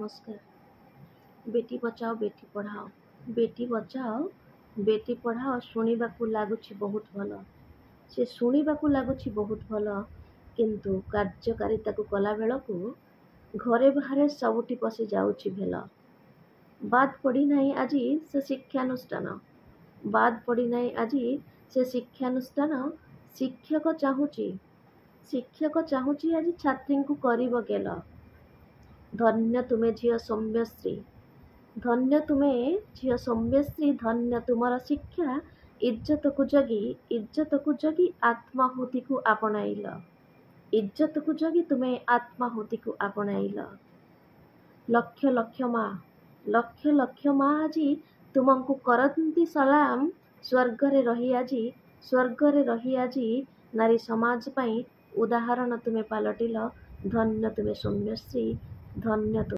नमस्कार। बेटी बचाओ बेटी पढ़ाओ, बेटी बचाओ बेटी पढ़ाओ शुणिबाकू लागुछि बहुत भल। से शुणिबाकू लागुछि बहुत भल, किंतु कार्यकारिताकू कला बेलकू घरे बाहरे सबुठी पशि जाउछि भेल। बाद पड़ी नहीं आजी से शिक्षानुष्ठान, बाद पड़ी नहीं आजी से शिक्षानुष्ठान। शिक्षक चाहूची आज छात्री को करिब गेल। धन्य तुमे झियो सौम्यश्री, धन्य तुमे झियो सौम्यश्री, धन्य तुमर शिक्षा। इज्जत को जगी आत्माहुति को आपणाइल, इज्जत को जगी तुमे आत्माहुति को आपणाइल। लक्ष लक्ष माँ आजी तुमको करती सलाम। स्वर्गरे रही आजी नारी समाज पाई उदाहरण तुमे पालटिल। धन्य तुमे सौम्यश्री, धन्य तुम।